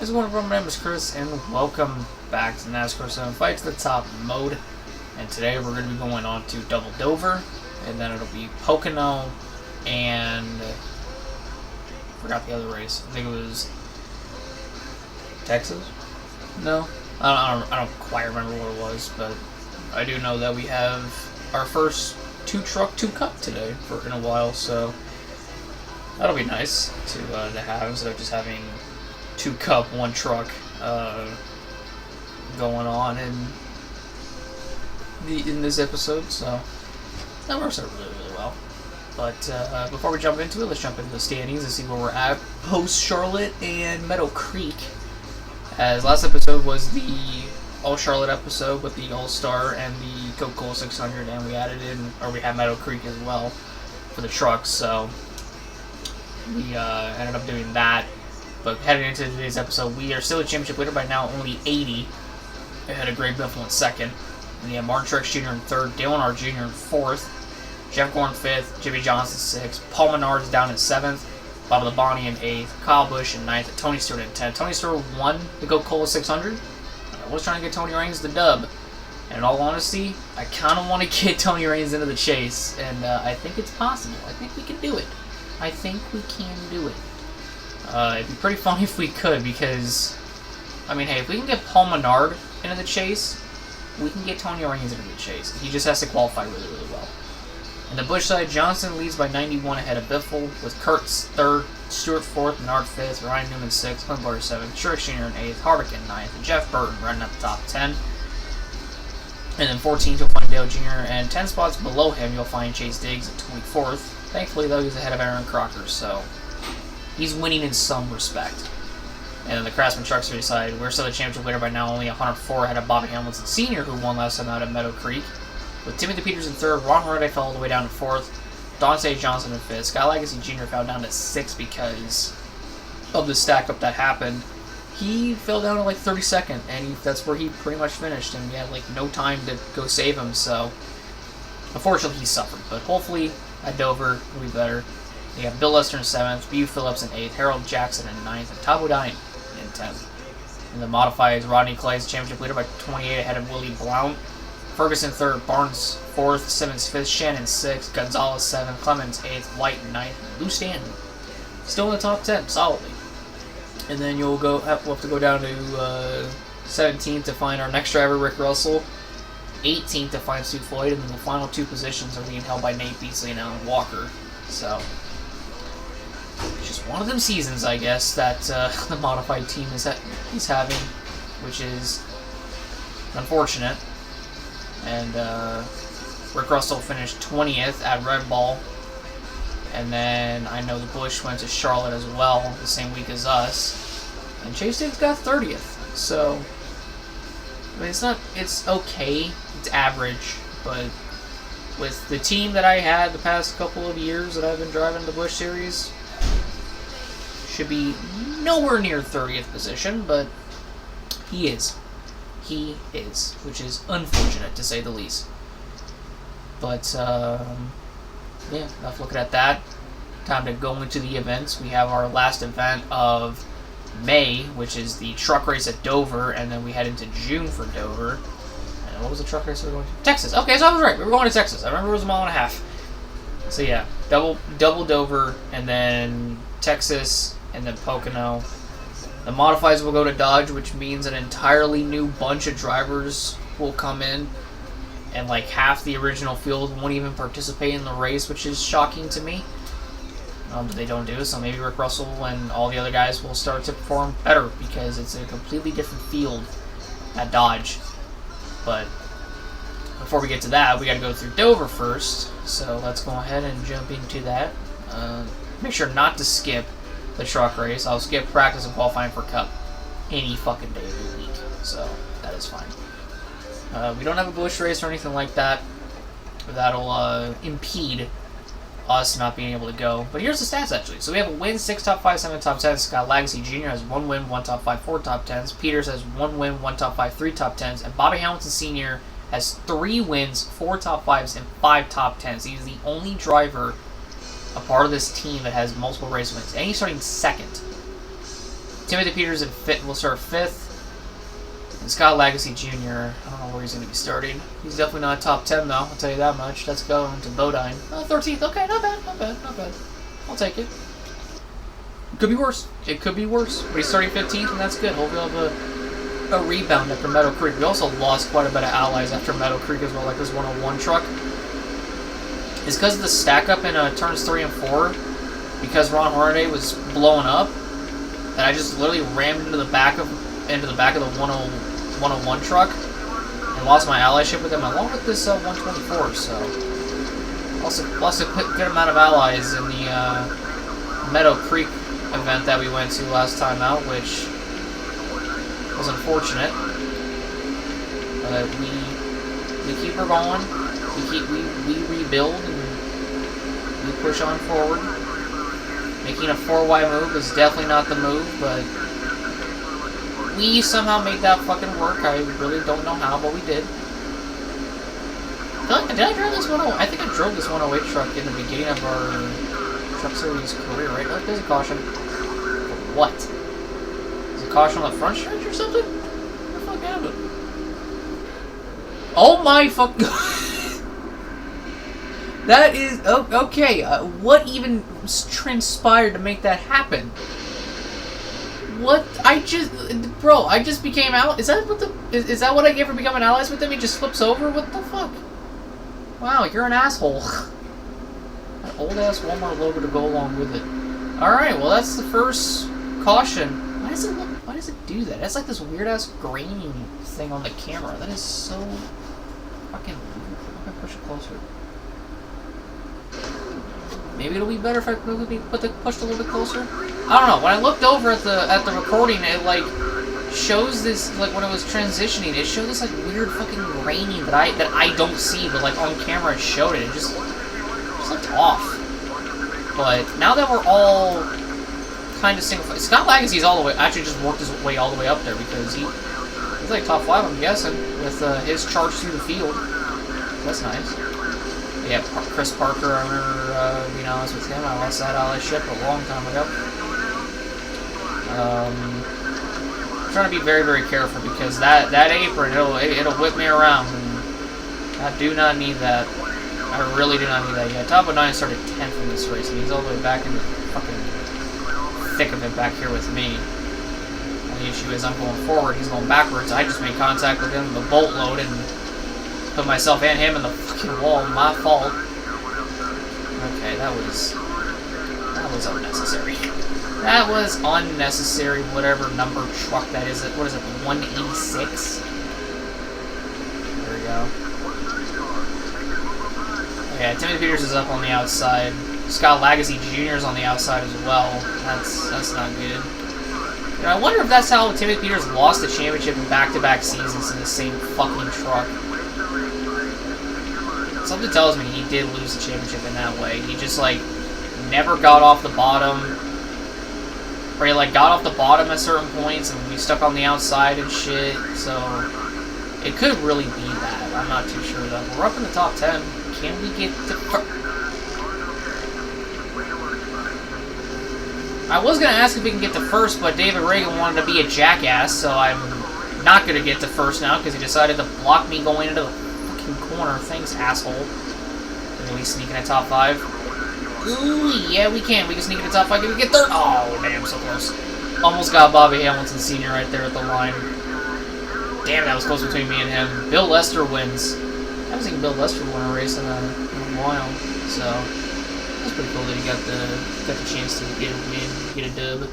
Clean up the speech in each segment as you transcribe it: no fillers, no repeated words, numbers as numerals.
This is one of my name is Chris, and welcome back to Nascar 7 Fight to the Top mode. And today we're going to be going on to Double Dover, and then it'll be Pocono, and I forgot the other race. I think it was Texas? No? I don't quite remember what it was, but I do know that we have our first 2-truck, 2-cup today in a while, so that'll be nice to have instead of just having 2-cup, 1-truck going on in this episode, so that works out really, really well. But before we jump into it, let's jump into the standings and see where we're at post Charlotte and Meadow Creek. As last episode was the All Charlotte episode with the All-Star and the Coca-Cola 600, and we had Meadow Creek as well for the trucks, so we ended up doing that. But heading into today's episode, we are still a championship leader by now, only 80 ahead of Greg Biffle in second. And you have Martin Truex Jr. in third, Dale Earnhardt Jr. in fourth, Jeff Gordon fifth, Jimmy Johnson sixth, Paul Menard is down in seventh, Bob Labonte in eighth, Kyle Busch in ninth, and Tony Stewart in 10th. Tony Stewart won the Coca-Cola 600. I was trying to get Tony Raines the dub. And in all honesty, I kind of want to get Tony Raines into the chase, and I think it's possible. I think we can do it. I think we can do it. It'd be pretty funny if we could, because, I mean, hey, if we can get Paul Menard into the chase, we can get Tony Raines into the chase. He just has to qualify really, really well. On the Busch side, Johnson leads by 91 ahead of Biffle, with Kurtz third, Stewart fourth, Menard fifth, Ryan Newman sixth, Clint Bowyer seventh, Truex Jr. in eighth, Harvick in ninth, and Jeff Burton running at the top 10. And then 14th, you'll find Dale Jr., and 10 spots below him, you'll find Chase Diggs at 24th. Thankfully, though, he's ahead of Aaron Crocker, so he's winning in some respect. And then the Craftsman Truck Series side, we're still the championship leader by now, only 104 ahead of Bobby Hamilton Sr., who won last time out at Meadow Creek. With Timothy Peters in third, Ron Hurley fell all the way down to fourth, Dante Johnson in fifth, Sky Legacy Jr. fell down to sixth because of the stack up that happened. He fell down to like 32nd, and that's where he pretty much finished, and he had like no time to go save him, so unfortunately he suffered. But hopefully at Dover it'll be better. You have Bill Lester in 7th, B.U. Phillips in 8th, Harold Jackson in 9th, and Tom Bodine in 10th. In the modifieds, Rodney Clay's championship leader by 28 ahead of Willie Blount. Ferguson 3rd, Barnes 4th, Simmons 5th, Shannon 6th, Gonzalez 7th, Clemens 8th, White 9th, and Lou Stanton still in the top 10, solidly. And then we'll have to go down to 17th to find our next driver, Rick Russell. 18th to find Stu Floyd, and then the final two positions are being held by Nate Beasley and Alan Walker. So it's just one of them seasons, I guess, that the modified team is having, which is unfortunate. And Rick Russell finished 20th at Red Ball. And then I know the Busch went to Charlotte as well the same week as us. And Chase Diggs got 30th. So, I mean, it's okay. It's average. But with the team that I had the past couple of years that I've been driving the Busch Series, should be nowhere near 30th position, but he is. He is, which is unfortunate to say the least. But, yeah, enough looking at that. Time to go into the events. We have our last event of May, which is the truck race at Dover, and then we head into June for Dover. And what was the truck race we were going to? Texas. Okay, so I was right. We were going to Texas. I remember it was a mile and a half. So yeah, double Dover, and then Texas, and then Pocono. The modifieds will go to Dodge, which means an entirely new bunch of drivers will come in. And like half the original field won't even participate in the race, which is shocking to me. They don't do, so maybe Rick Russell and all the other guys will start to perform better because it's a completely different field at Dodge. But before we get to that, we got to go through Dover first. So let's go ahead and jump into that. Make sure not to skip the truck race. I'll skip practice and qualifying for Cup any fucking day of the week, so that is fine. We don't have a Busch race or anything like that. That'll impede us not being able to go. But here's the stats, actually. So we have a win, 6 top 5, 7 top 10s. Scott Legacy Jr. has 1 win, 1 top 5, 4 top 10s. Peters has 1 win, 1 top 5, 3 top 10s. And Bobby Hamilton Sr. has 3 wins, 4 top 5s, and 5 top 10s. He's the only driver a part of this team that has multiple race wins. And he's starting second. Timothy Peters in fifth. Will start 5th. And Scott Legacy Jr. I don't know where he's going to be starting. He's definitely not top 10 though. I'll tell you that much. Let's go into Bodine. 13th. Okay, not bad. Not bad. Not bad. I'll take it. Could be worse. It could be worse. But he's starting 15th, and that's good. Hopefully we'll have a rebound after Meadow Creek. We also lost quite a bit of allies after Meadow Creek as well, like this 101 truck. It's because of the stack up in turns 3 and 4, because Ron Hornaday was blowing up, that I just literally rammed into the back of the 101 truck and lost my allyship with him along with this 124. So lost a good amount of allies in the Meadow Creek event that we went to last time out, which was unfortunate. But we keep her going. We rebuild and we push on forward. Making a 4Y move is definitely not the move, but we somehow made that fucking work. I really don't know how, but we did. Did I drive this 108? I think I drove this 108 truck in the beginning of our Truck Series career, right? Oh, there's a caution. What? Is it caution on the front stretch or something? What the fuck happened? Oh my fuck! That is okay. What even transpired to make that happen? What? I just became out. Is that what I get for becoming allies with him? He just flips over. What the fuck? Wow, you're an asshole. That old ass Walmart logo to go along with it. All right, well that's the first caution. Why does it do that? That's like this weird ass graining thing on the camera. That is so fucking weird. I'm gonna push it closer. Maybe it'll be better if I pushed a little bit closer. I don't know. When I looked over at the recording, it like shows this, like when it was transitioning, it showed this like weird fucking graining that I don't see, but like on camera it showed it. It just looked off. But now that we're all kind of single, Scott Legacy's all the way. Actually, just worked his way all the way up there because he's like top 5, I'm guessing, with his charge through the field. That's nice. Yeah, Chris Parker, I remember being honest with him. I lost that allyship a long time ago. I'm trying to be very, very careful because that apron, it'll whip me around, and I do not need that. I really do not need that. Yeah, Top of 9 started 10th in this race, and he's all the way back in the fucking thick of it back here with me. And the issue is I'm going forward, he's going backwards. I just made contact with him, the boatload, and put myself and him in the fucking wall. My fault. Okay, that was unnecessary. That was unnecessary, whatever number truck that is. What is it, 186? There we go. Yeah, Timothy Peters is up on the outside. Scott Legacy Jr. is on the outside as well. That's not good. You know, I wonder if that's how Timothy Peters lost the championship in back-to-back seasons in the same fucking truck. Something tells me he did lose the championship in that way. He just, like, never got off the bottom. Or he, like, got off the bottom at certain points and we stuck on the outside and shit. So, it could really be that. I'm not too sure, though. We're up in the top 10. Can we get to first? I was going to ask if we can get to first, but David Reagan wanted to be a jackass, so I'm not going to get to first now because he decided to block me going into the corner. Thanks, asshole. Are we sneaking at top 5? Ooh, yeah, we can. We can sneak in the top 5. Can we get third? Oh, damn, so close. Almost got Bobby Hamilton Sr. right there at the line. Damn, that was close between me and him. Bill Lester wins. I haven't seen Bill Lester win a race in a while, so that's pretty cool that he got the chance to get a win, get a dub.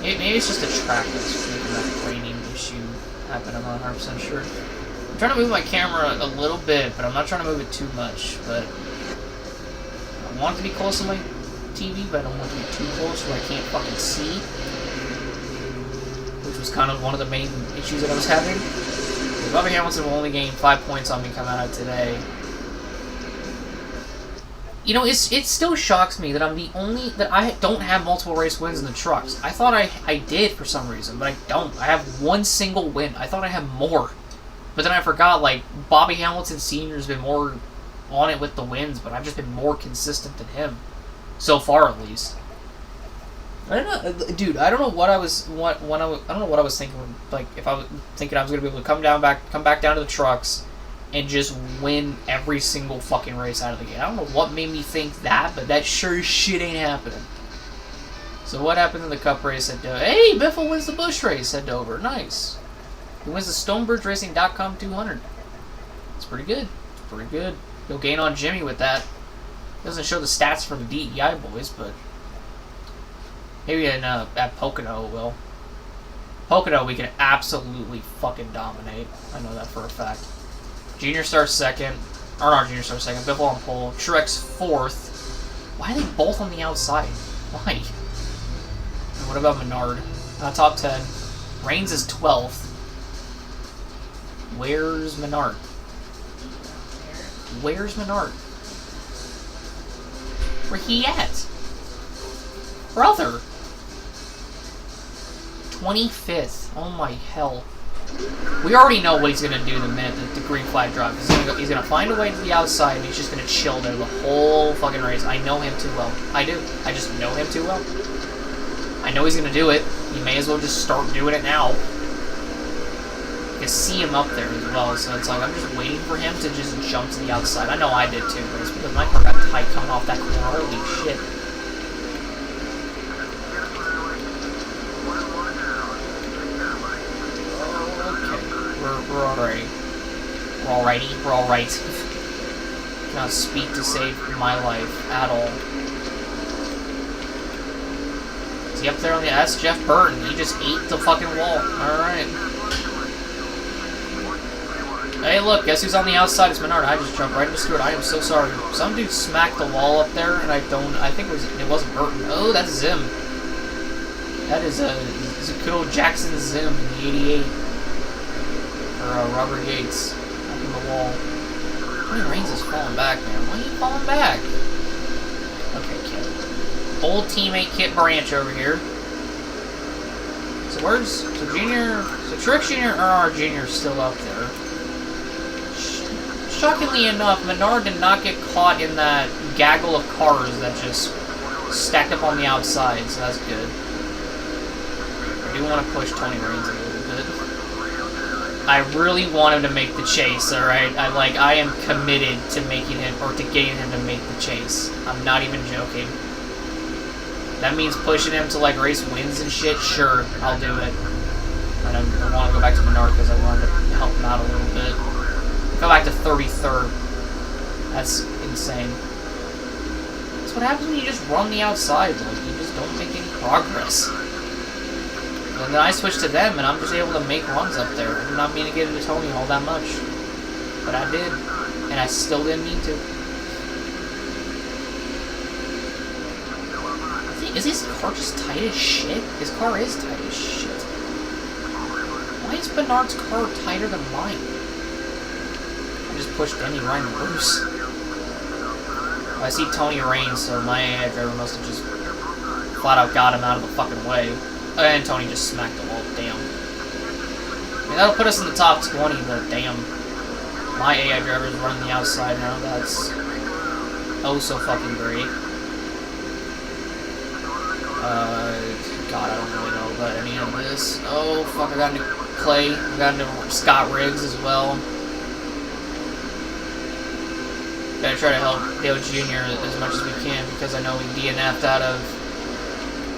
Maybe it's just a track that's making that graining issue happen. I'm not 100% sure. I'm trying to move my camera a little bit, but I'm not trying to move it too much. But I want it to be close to my TV, but I don't want it to be too close where I can't fucking see. Which was kind of one of the main issues that I was having. Bobby Hamilton will only gain 5 points on me coming out of today. You know, it still shocks me that that I don't have multiple race wins in the trucks. I thought I did for some reason, but I don't. I have one single win. I thought I had more. But then I forgot, like, Bobby Hamilton Sr. has been more on it with the wins, but I've just been more consistent than him. So far, at least. I don't know, dude. I don't know what I was I don't know what I was thinking. Like, if I was thinking I was gonna be able to come back down to the trucks, and just win every single fucking race out of the gate. I don't know what made me think that, but that sure as shit ain't happening. So what happened in the Cup race at Dover? Hey, Biffle wins the Busch race at Dover. Nice. He wins the StonebridgeRacing.com 200. It's pretty good. It's pretty good. He'll gain on Jimmy with that. Doesn't show the stats for the DEI boys, but maybe at Pocono it will. Pocono we can absolutely fucking dominate. I know that for a fact. Junior starts second. Or not Junior starts second. Biffle on pole. Truex fourth. Why are they both on the outside? Why? And what about Menard? Top 10. Reigns is 12th. Where's Menard? Where's Menard? Where he at? Brother! 25th. Oh my hell. We already know what he's going to do the minute the green flag drops. He's going to find a way to the outside, and he's just going to chill there the whole fucking race. I know him too well. I do. I just know him too well. I know he's going to do it. He may as well just start doing it now. You can see him up there as well, so it's like I'm just waiting for him to just jump to the outside. I know I did too, but it's because my car got tight coming off that corner. Holy shit. We're alright. We're alrighty. We're alright. Cannot speak to save my life at all. Is he up there on the... That's Jeff Burton. He just ate the fucking wall. Alright. Hey, look. Guess who's on the outside? It's Menard. I just jumped right into Stewart. I am so sorry. Some dude smacked the wall up there, and I think it wasn't Burton. Oh, that's Zim. That is a good old Jackson Zim in the 88. Robert Yates up in the wall. Tony Reigns is falling back, man. Why are you falling back? Okay, Kit. Old teammate Kit Branch over here. So Truex Jr. or Jr. still up there. Shockingly enough, Menard did not get caught in that gaggle of cars that just stacked up on the outside, so that's good. I do want to push Tony Reigns a little bit. I really want him to make the chase, alright? I am committed to making him, or to getting him to make the chase. I'm not even joking. That means pushing him to, like, race wins and shit? Sure, I'll do it. I want to go back to Menard because I wanted to help him out a little bit. Go back to 33rd. That's insane. That's what happens when you just run the outside. Like, you just don't make any progress. And then I switch to them, and I'm just able to make runs up there. I'm not meaning to get into Tony all that much. But I did. And I still didn't need to. Is his car just tight as shit? His car is tight as shit. Why is Menard's car tighter than mine? I just pushed Denny Ryan loose. I see Tony Reigns, so my AI driver must have just flat out got him out of the fucking way. And Tony just smacked the wall. Damn. I mean, that'll put us in the top 20, but damn. My AI driver is running the outside now. That's oh so fucking great. God, I don't really know about any of this. Oh, fuck, I got into Clay. I got into Scott Riggs as well. Gotta try to help Dale Jr. as much as we can because I know we DNF'd out of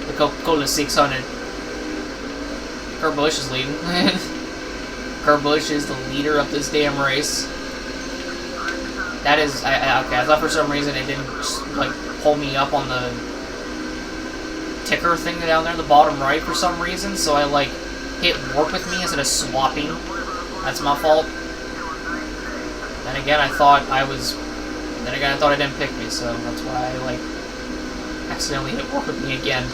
the Coca-Cola 600. Kurt Busch is leading. Kurt Busch is the leader of this damn race. That is, okay, I thought for some reason it didn't, like, pull me up on the ticker thing down there in the bottom right for some reason, so I, like, hit work with me instead of swapping. That's my fault. Then again, I thought I didn't pick me, so that's why I, like, accidentally hit work with me again.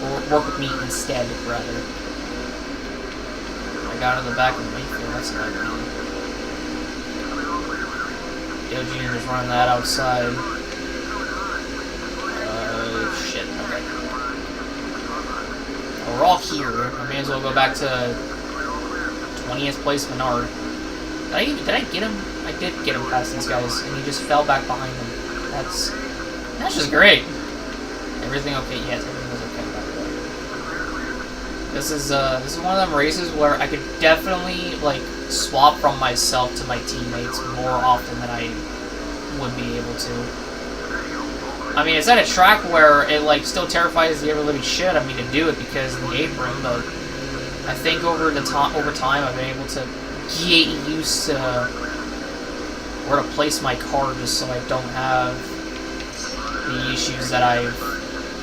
Or work with me instead, rather. I got in the back of the Mayfield, that's not good. Dale Jr. is running that outside. Shit, okay. Well, we're all here. I may as well go back to 20th place Menard. Did I get him? I did get him past these guys, and he just fell back behind them. That's just great. Everything okay? Yes, everything was okay, by the way. This is one of them races where I could definitely like swap from myself to my teammates more often than I would be able to. I mean, it's at a track where it like still terrifies the ever living shit out of me to do it because of the apron, but I think over time I've been able to get used to where to place my car just so I don't have the issues that I've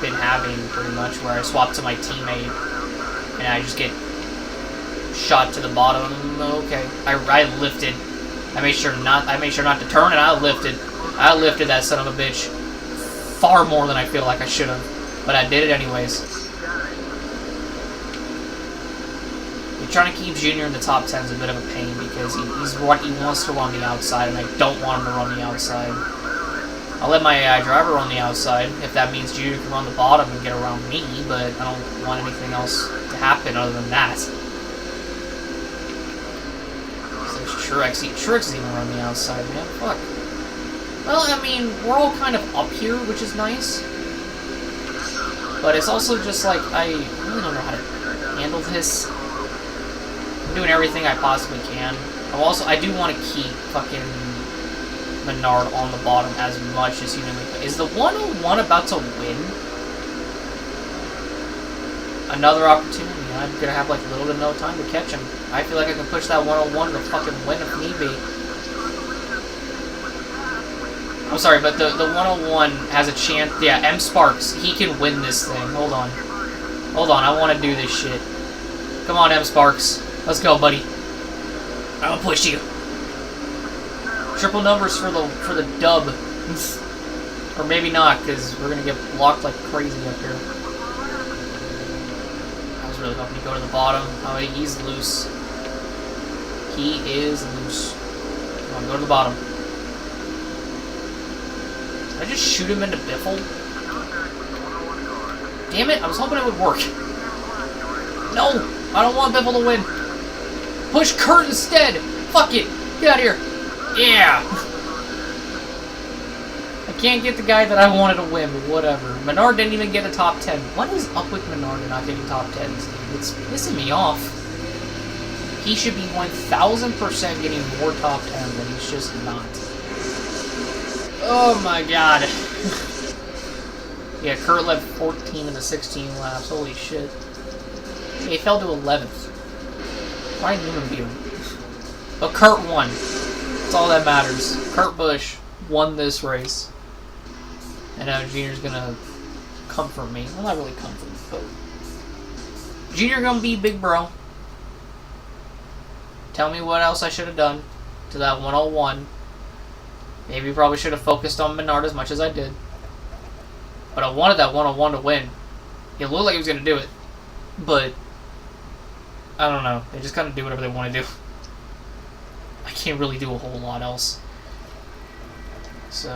been having pretty much, where I swap to my teammate and I just get shot to the bottom. Okay, I lifted. I made sure not to turn, and I lifted that son of a bitch far more than I feel like I should have, but I did it anyways. Trying to keep Junior in the top 10 is a bit of a pain because he wants to run the outside, and I don't want him to run the outside. I'll let my AI driver run the outside if that means Junior can run the bottom and get around me, but I don't want anything else to happen other than that. So there's Truex even run the outside, man. Fuck. Well, I mean, we're all kind of up here, which is nice. But it's also just like, I really don't know how to handle this. I'm doing everything I possibly can. I do want to keep fucking Menard on the bottom as much as humanly possible. Is the 101 about to win? Another opportunity. I'm gonna have like little to no time to catch him. I feel like I can push that 101 to fucking win if need be. I'm sorry, but the 101 has a chance. Yeah, M Sparks, he can win this thing. Hold on, I want to do this shit. Come on, M Sparks. Let's go, buddy. I'll push you. Triple numbers for the dub. Or maybe not, because we're going to get blocked like crazy up here. I was really hoping to go to the bottom. Oh, he's loose. He is loose. Come on, go to the bottom. Did I just shoot him into Biffle? Damn it, I was hoping it would work. No, I don't want Biffle to win. Push Kurt instead! Fuck it! Get out of here! Yeah! I can't get the guy that I wanted to win, but whatever. Menard didn't even get a top 10. What is up with Menard and not getting top 10s, dude? It's pissing me off. He should be 1000% getting more top 10s, but he's just not. Oh my god. Yeah, Kurt led 14 in the 16 laps. Holy shit. Yeah, he fell to 11th. Ryan Newman beat him. But Kurt won. That's all that matters. Kurt Busch won this race. And now Junior's gonna comfort me. Well, not really comfort, but Junior gonna be big bro. Tell me what else I should have done to that 101. Maybe probably should have focused on Menard as much as I did. But I wanted that 101 to win. It looked like he was gonna do it. But I don't know. They just kind of do whatever they want to do. I can't really do a whole lot else. So,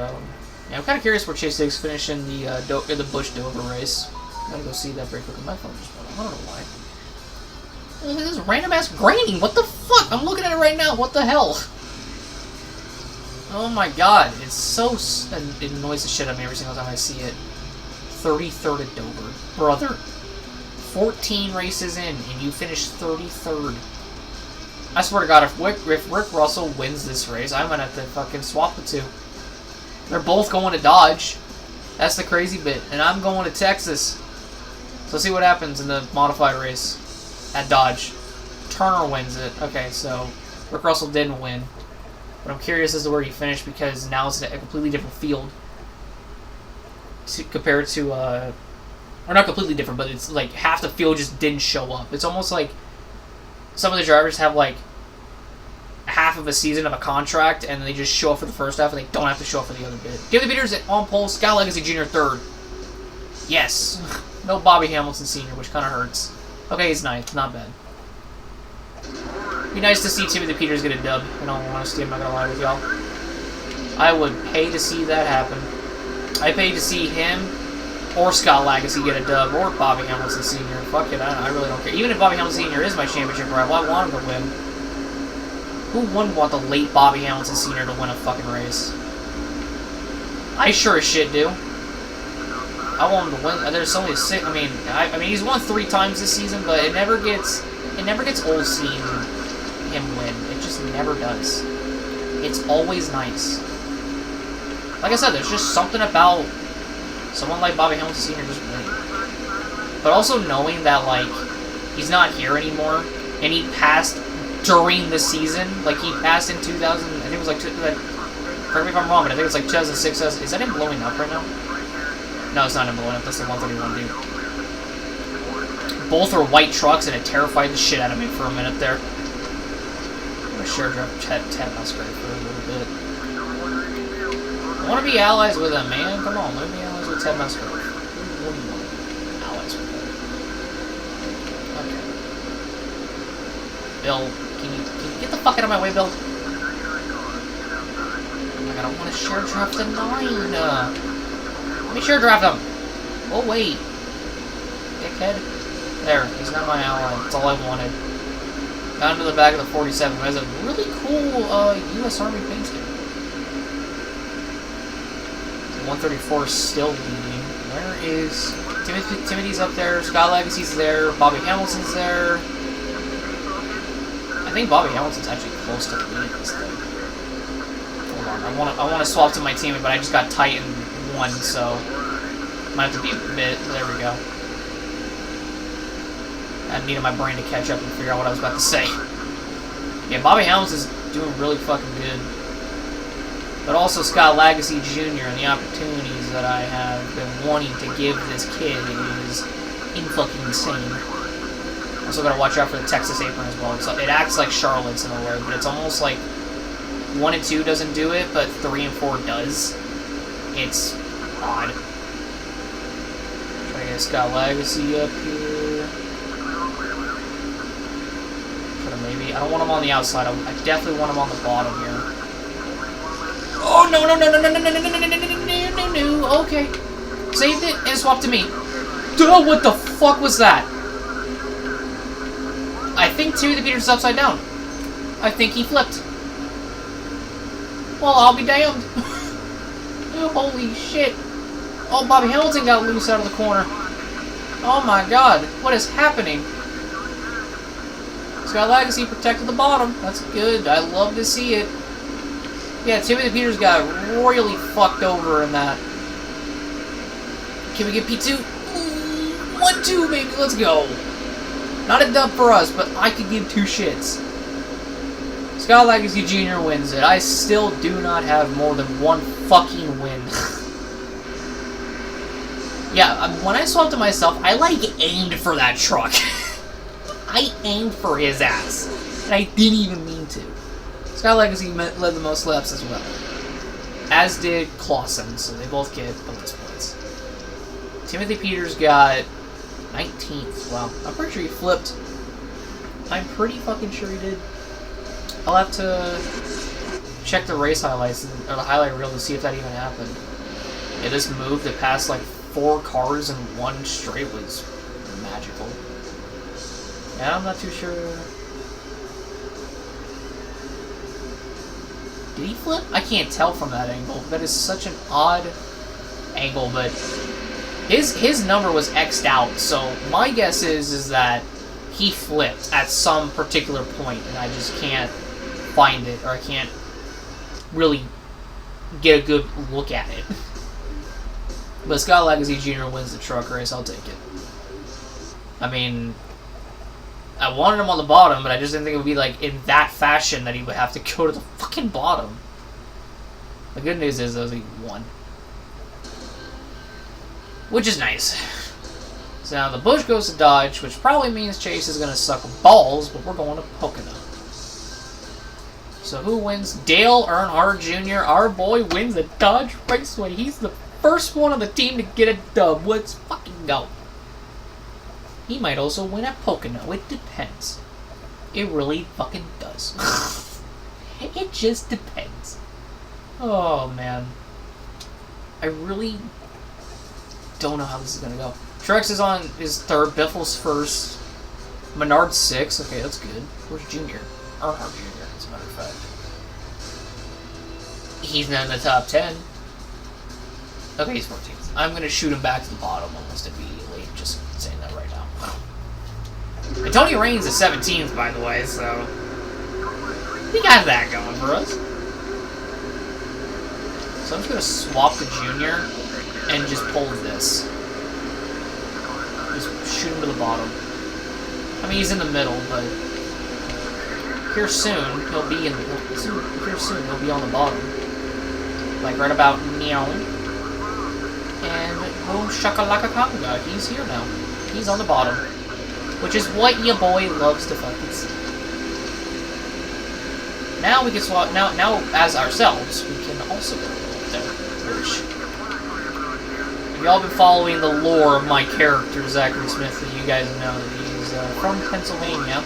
yeah, I'm kind of curious where Chase Diggs finished in the Busch Dover race. I'm gonna go see that very quickly. My phone just went off. I don't know why. Look at this random ass graining. What the fuck? I'm looking at it right now. What the hell? Oh my god. It's so... It annoys the shit out of me every single time I see it. 33rd at Dover. Brother. 14 races in, and you finished 33rd. I swear to God, if Rick Russell wins this race, I'm gonna have to fucking swap the two. They're both going to Dodge. That's the crazy bit. And I'm going to Texas. So see what happens in the modified race at Dodge. Turner wins it. Okay, so Rick Russell didn't win. But I'm curious as to where he finished because now it's a completely different field. Compared to, or not completely different, but it's like half the field just didn't show up. It's almost like some of the drivers have like half of a season of a contract and they just show up for the first half and they don't have to show up for the other bit. Give the beaters on pole, Scott Legacy Jr. 3rd. Yes. No Bobby Hamilton Sr., which kind of hurts. Okay, he's ninth. Not bad. Be nice to see Timothy Peters get a dub, in all honesty. I'm not going to lie with y'all. I would pay to see that happen. I paid to see him or Scott Legacy get a dub, or Bobby Hamilton Sr. Fuck it, I really don't care. Even if Bobby Hamilton Sr. is my championship rival, I want him to win. Who wouldn't want the late Bobby Hamilton Sr. to win a fucking race? I sure as shit do. I want him to win. There's only 6. I mean, he's won 3 times this season, but it never gets old seeing him win. It just never does. It's always nice. Like I said, there's just something about someone like Bobby Hamilton Sr. just winning. But also knowing that, like, he's not here anymore, and he passed during the season. Like, he passed in 2000, I think it was like, correct me if I'm wrong, but I think it's like 2006. Is that him blowing up right now? No, it's not him blowing up. That's the 131 dude. Both are white trucks, and it terrified the shit out of me for a minute there. I'm gonna share drive Ted Nascar for a little bit. I want to be allies with him, man. Come on, let me be allies with Ted Nascar. What do you want? Allies with him. Okay. Bill, can you get the fuck out of my way, Bill? Oh my god, I want to share draft the 9. Let me share draft him. Oh wait, dickhead. There, he's not my ally. That's all I wanted. Got into the back of the 47. It has a really cool U.S. Army paint scheme. 134 is still leading. Where is Timothy's up there? Scott Legacy's there. Bobby Hamilton's there. I think Bobby Hamilton's actually close to leading this thing. Hold on, I want to swap to my team, but I just got tight in 1, so might have to be a bit. There we go. I needed my brain to catch up and figure out what I was about to say. Yeah, Bobby Hamilton's doing really fucking good. But also Scott Legacy Jr. and the opportunities that I have been wanting to give this kid is fucking insane. Also gotta watch out for the Texas apron as well. It acts like Charlotte's in a way, but it's almost like 1 and 2 doesn't do it, but 3 and 4 does. It's odd. Try to get Scott Legacy up here. Maybe. I don't want him on the outside. I definitely want him on the bottom here. Oh, no. Okay. Saved it and swapped to me. Duh, what the fuck was that? I think Timothy Peters is upside down. I think he flipped. Well, I'll be damned. Holy shit. Oh, Bobby Hamilton got loose out of the corner. Oh my god. What is happening? Scott Legacy protected the bottom. That's good. I love to see it. Yeah, Timothy Peters got royally fucked over in that. Can we get P2? 1-2, baby. Let's go. Not a dub for us, but I could give 2 shits. Scott Legacy Jr. wins it. I still do not have more than 1 fucking win. Yeah, when I swapped to myself, I, like, aimed for that truck. I aimed for his ass, and I didn't even mean to. Scott Legacy led the most laps as well, as did Clausen, so they both get bonus points. Timothy Peters got 19th. Wow, I'm pretty sure he flipped. I'm pretty fucking sure he did. I'll have to check the race highlights or the highlight reel to see if that even happened. Yeah, this move that passed like 4 cars in 1 straight was magical. Yeah, I'm not too sure. Did he flip? I can't tell from that angle. That is such an odd angle, but his number was X'd out, so my guess is that he flipped at some particular point, and I just can't find it, or I can't really get a good look at it. But Scott Legacy Jr. wins the truck race, I'll take it. I mean, I wanted him on the bottom, but I just didn't think it would be like in that fashion that he would have to go to the fucking bottom. The good news is, though, he won. Which is nice. So now the Bush goes to Dodge, which probably means Chase is going to suck balls, but we're going to Pocono. So who wins? Dale Earnhardt Jr., our boy, wins the Dodge Raceway. He's the first one on the team to get a dub. Let's fucking go. He might also win at Pocono. It depends. It really fucking does. It just depends. Oh, man. I really don't know how this is going to go. Truex is on his 3rd. Biffle's 1st. Menard 6th. Okay, that's good. Where's Junior? Earnhardt Jr., as a matter of fact. He's not in the top 10. Okay, he's 14th. I'm gonna shoot him back to the bottom almost immediately. Just saying that right now. And Tony Raines is 17th, by the way, so we got that going for us. So I'm just gonna swap the Junior and just pull this. Just shoot him to the bottom. I mean, he's in the middle, but here soon he'll be in. Here soon he'll be on the bottom, like right about meow. And boom, shakalaka conga. He's here now. He's on the bottom, which is what your boy loves to fucking see. Now we can swap. Now as ourselves, we can also go there. Which, if y'all been following the lore of my character Zachary Smith, you guys know that he's from Pennsylvania.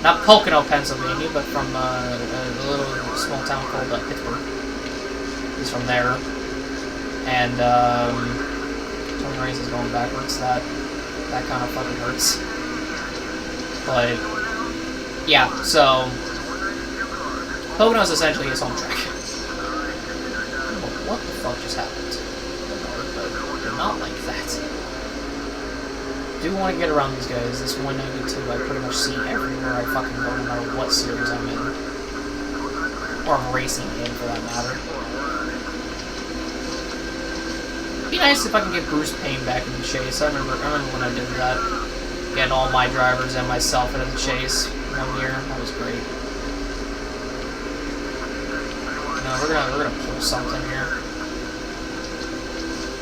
Not Pocono, Pennsylvania, but from a little small town called Pittsburgh. He's from there. And, Tony Raines is going backwards. That kind of fucking hurts. But, yeah, so Pocono's essentially his home track. I don't know what the fuck just happened. But not like that. Do want to get around these guys. This 192 I pretty much see everywhere I fucking go, no matter what series I'm in. Or I'm racing in, for that matter. It'd be nice if I can get Bruce Payne back in the chase. I remember when I did that. Getting all my drivers and myself into the chase one year. That was great. No, we're gonna pull something here.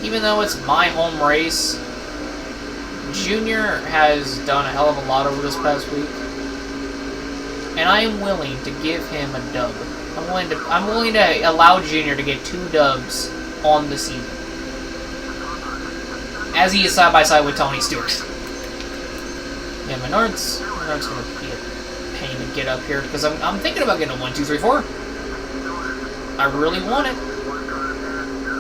Even though it's my home race, Junior has done a hell of a lot over this past week, and I am willing to give him a dub. I'm willing to allow Junior to get 2 dubs on the season, as he is side by side with Tony Stewart. Yeah, Menard's gonna be a pain to get up here because I'm thinking about getting a 1, 2, 3, 4. I really want it.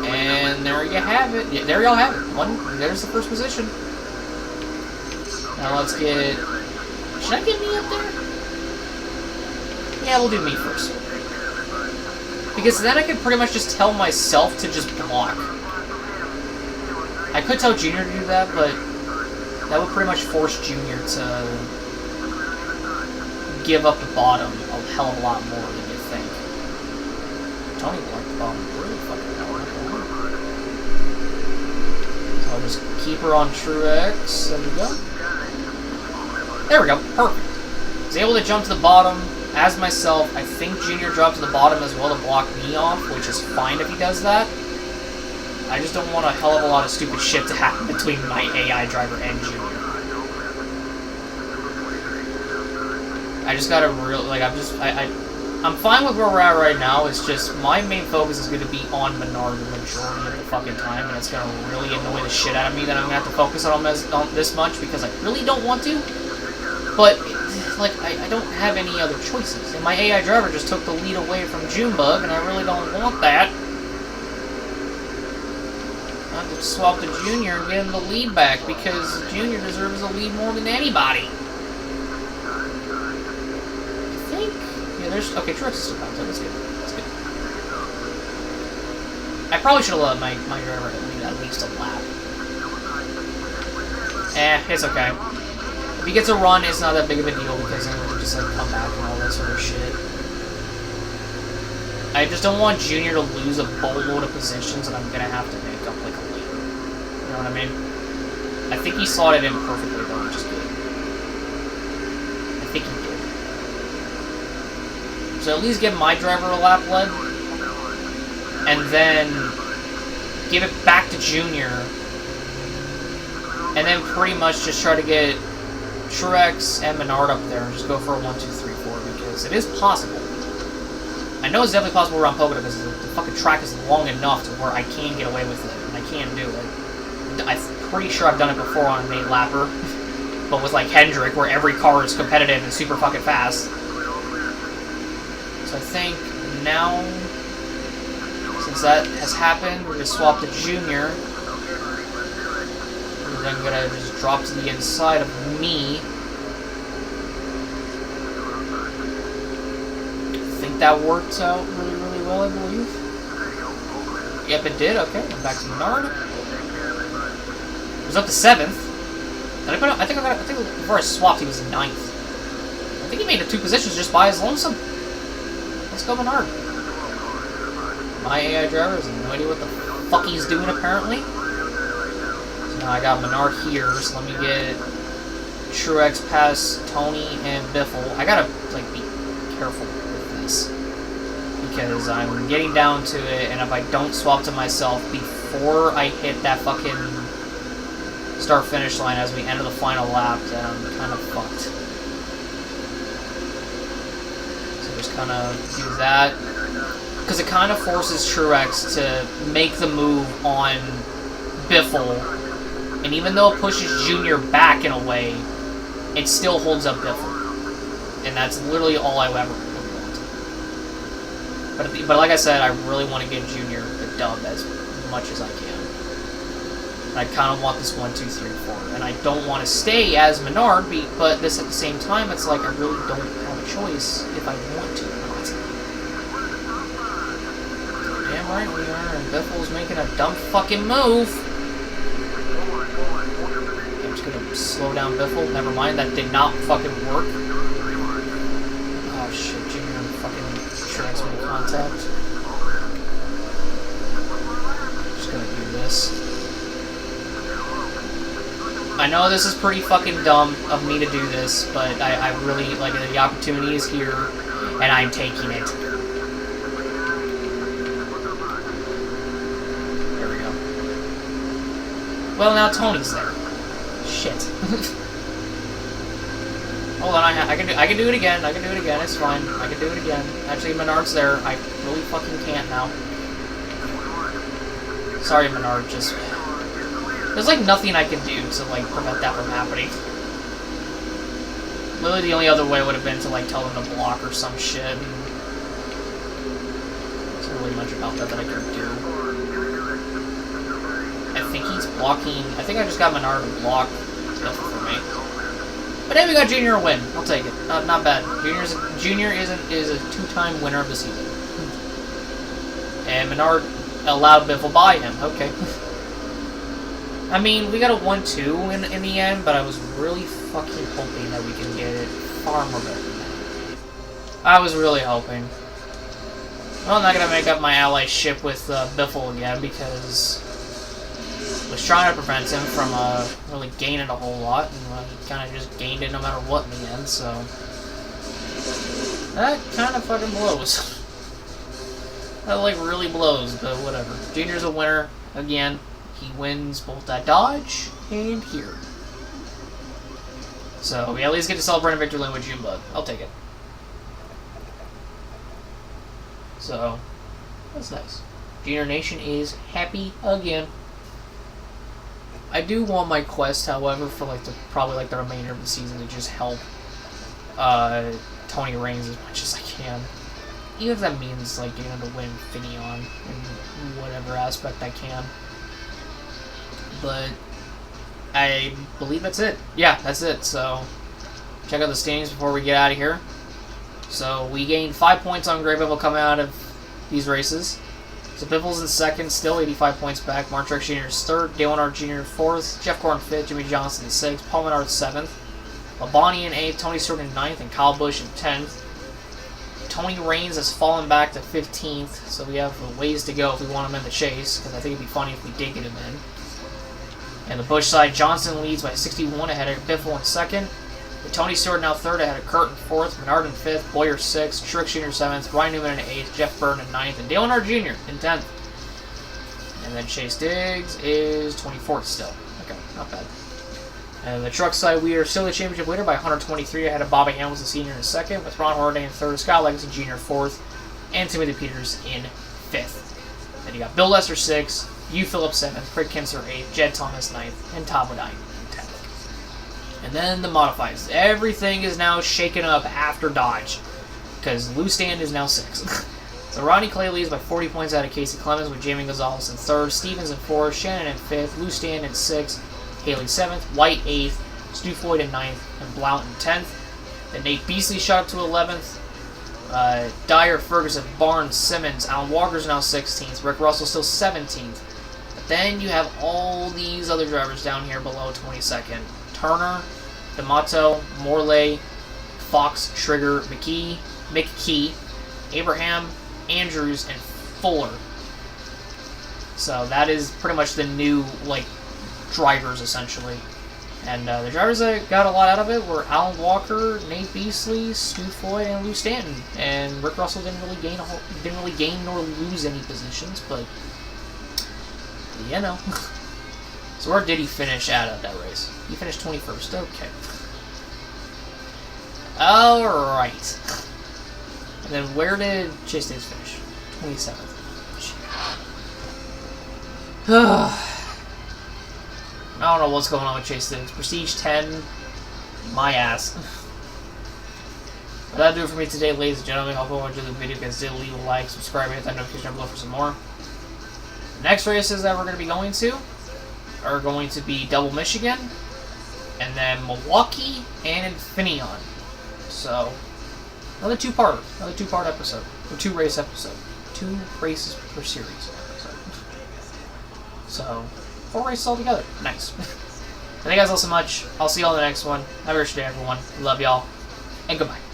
And there you have it. Yeah, there y'all have it. There's the first position. Now let's get... Should I get me up there? Yeah, we'll do me first. Because then I could pretty much just tell myself to just block. I could tell Junior to do that, but that would pretty much force Junior to give up the bottom a hell of a lot more than you think. Tony will like the bottom really fucking well. So I'll just keep her on Truex. There we go. There we go. Perfect. I was able to jump to the bottom as myself. I think Junior dropped to the bottom as well to block me off, which is fine if he does that. I just don't want a hell of a lot of stupid shit to happen between my AI driver and Junior. I just gotta I'm fine with where we're at right now. It's just my main focus is going to be on Menard the majority of the fucking time, and it's going to really annoy the shit out of me that I'm going to have to focus on this much because I really don't want to. But, like, I don't have any other choices. And my AI driver just took the lead away from Junebug, and I really don't want that. I have to swap to Junior and get him the lead back because Junior deserves the lead more than anybody. Okay, Truex is still out there. That's good. That's good. I probably should have let my driver lead at least a lap. It's okay. If he gets a run, it's not that big of a deal because then we can just like come back and all that sort of shit. I just don't want Junior to lose a boatload of positions and I'm gonna have to make up like a lead. You know what I mean? I think he slotted in perfectly though, which is good. I think he did. So at least give my driver a lap lead, and then give it back to Junior, and then pretty much just try to get Truex and Menard up there and just go for a 1, 2, 3, 4 because it is possible. I know it's definitely possible around Pocono because the fucking track is long enough to where I can get away with it, and I can do it. I'm pretty sure I've done it before on an 8-lapper, but with like Hendrick where every car is competitive and super fucking fast. So I think now, since that has happened, we're going to swap to Junior. We're then going to just drop to the inside of me. I think that worked out really, really well, I believe. Yep, it did. Okay, I'm back to Menard. It was up to 7th. And I think before I swapped, he was in 9th. I think he made it 2 positions just by his lonesome. Let's go, Menard. My AI driver has no idea what the fuck he's doing, apparently. So now I got Menard here, so let me get Truex past Tony and Biffle. I gotta, like, be careful with this. Because I'm getting down to it, and if I don't swap to myself before I hit that fucking start-finish line as we enter the final lap, then I'm kind of fucked. So just kind of do that. Because it kind of forces Truex to make the move on Biffle. And even though it pushes Junior back in a way, it still holds up Biffle. And that's literally all I ever would want. But like I said, I really want to get Junior the dub as much as I can. I kind of want this 1, 2, 3, 4. And I don't want to stay as Menard, but this at the same time, it's like I really don't have a choice if I want to or not. Damn right we are, and Biffle's making a dumb fucking move. Okay, I'm just gonna slow down Biffle. Never mind, that did not fucking work. Oh shit, Junior and fucking Truex made contact. Just gonna do this. I know this is pretty fucking dumb of me to do this, but I really, like, the opportunity is here, and I'm taking it. There we go. Well, now Tony's there. Shit. Hold on, I can do it again. I can do it again. It's fine. I can do it again. Actually, Menard's there. I really fucking can't now. Sorry, Menard. Just... There's, like, nothing I can do to, like, prevent that from happening. Literally, the only other way would have been to, like, tell them to block or some shit. There's not really much about that I can do. I think he's blocking... I think I just got Menard to block stuff for me. But hey, we got Junior a win. I'll take it. Not bad. Junior is a 2-time winner of the season. And Menard allowed Biffle by him. Okay. I mean, we got a 1-2 in the end, but I was really fucking hoping that we can get it far more better than that. I was really hoping. Well, I'm not going to make up my ally ship with Biffle again, because I was trying to prevent him from really gaining a whole lot, and he kind of just gained it no matter what in the end, so... That kind of fucking blows. That, like, really blows, but whatever. Junior's a winner, again. He wins both at Dodge and here. So we at least get to celebrate a victory lane with Junebug. I'll take it. So, that's nice. Junior Nation is happy again. I do want my quest, however, for like probably the remainder of the season to just help Tony Reigns as much as I can. Even if that means like getting him to win Finion in whatever aspect I can. But I believe that's it. Yeah, that's it. So check out the standings before we get out of here. So we gained 5 points on Grey Biffle coming out of these races. So Biffle's in second, still 85 points back. Martrex Jr. is third, Dale Menard Jr. fourth, Jeff Gordon fifth, Jimmy Johnson in sixth, Paul Menard seventh, Labonte in eighth, Tony Stewart in ninth, and Kyle Busch in 10th. Tony Reigns has fallen back to 15th, so we have a ways to go if we want him in the chase, because I think it'd be funny if we did get him in. And the Busch side, Johnson leads by 61 ahead of Biffle in second. With Tony Stewart now third ahead of Kurt in fourth, Menard in fifth, Boyer sixth, Truex Jr. seventh, Ryan Newman in eighth, Jeff Burton in ninth, and Dale Menard Jr. in 10th. And then Chase Diggs is 24th still. Okay, not bad. And the truck side, we are still the championship leader by 123 ahead of Bobby Hamilton Sr. in second, with Ron Hornaday in third, Scott Legacy Jr. fourth, and Timothy Peters in fifth. Then you got Bill Lester sixth, Hugh Phillips 7th, Craig Kinser 8th, Jed Thomas 9th, and Tom Bodine 10th. And then the modifieds. Everything is now shaken up after Dodge, because Lou Stand is now 6th. So Ronnie Clay leads by 40 points out of Casey Clemens, with Jamie Gonzalez in 3rd, Stevens in 4th, Shannon in 5th, Lou Stand in 6th, Haley 7th, White 8th, Stu Floyd in 9th, and Blount in 10th. Then Nate Beasley shot up to 11th. Dyer, Ferguson, Barnes, Simmons, Alan Walker's now 16th. Rick Russell still 17th. But then you have all these other drivers down here below 22nd. Turner, D'Amato, Morley, Fox, Trigger, McKee, Abraham, Andrews, and Fuller. So that is pretty much the new, drivers, essentially. And the drivers that got a lot out of it were Alan Walker, Nate Beasley, Stu Floyd, and Lou Stanton. And Rick Russell didn't really gain nor lose any positions, but you know. So where did he finish at that race? He finished 21st. Okay. All right. And then where did Chase Davis finish? 27th. I don't know what's going on with Chase Davis. Prestige 10, my ass. But that'll do it for me today, ladies and gentlemen. Hope you enjoyed the video. Guys, did leave a like, subscribe, hit that notification below for some more. The next races that we're going to be going to are going to be Double Michigan, and then Milwaukee and Infineon. So another two-part episode, or two-race episode, 2 races per series episode. So 4 races all together. Nice. Thank you guys all so much. I'll see you all in the next one. Have a great day, everyone. Love y'all, and goodbye.